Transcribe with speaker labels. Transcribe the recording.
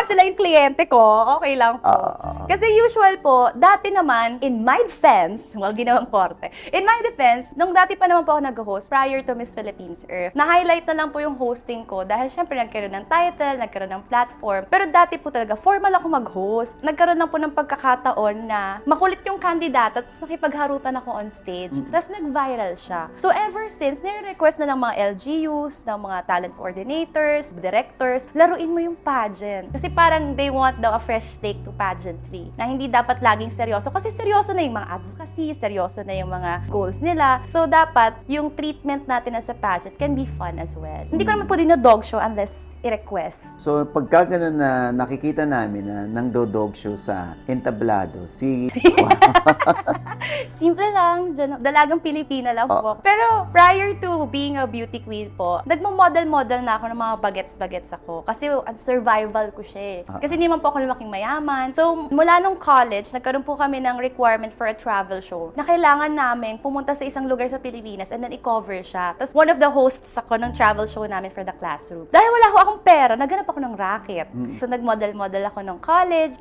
Speaker 1: sila yung kliyente ko, okay lang po. Kasi usual po, dati naman, in my defense, well, ginawang korte. In my defense, nung dati pa naman po ako nag-host, prior to Miss Philippines Earth, na-highlight na lang po yung hosting ko dahil syempre nagkaroon ng title, nagkaroon ng platform. Pero dati po talaga, formal ako mag-host. Nagkaroon lang po ng pagkakataon na makulit yung kandidata at nakipagharutan ako on stage. Tapos nag-viral siya. So ever since, nire-request na ng mga LGUs, ng mga talent coordinators, directors, laruin mo yung pageant. Kasi parang they want daw a fresh take to pageantry. Na hindi dapat laging seryoso. Kasi seryoso na yung mga advocacy, seryoso na yung mga goals nila. So dapat yung treatment natin as a pageant can be fun as well. Hindi ko naman po din na dog show unless i-request.
Speaker 2: So, pagka ganun na nakikita namin na nang dog show sa entablado, si...
Speaker 1: Simple lang, dalagang Pilipina lang po. Pero prior to being a beauty queen po, nagmo-model-model na ako ng mga bagets-bagets ako. Kasi survival ko siya eh. Kasi hindi man po ako lumaking mayaman. So, mula nung college, nagkaroon po kami ng requirement for a travel show na kailangan namin pumunta sa isang lugar sa Pilipinas and then i-cover siya. Tapos one of the hosts ako ng travel show namin for the classroom. Dahil wala akong pera, naghanap ako ng racket. So, nag-model-model ako ng college.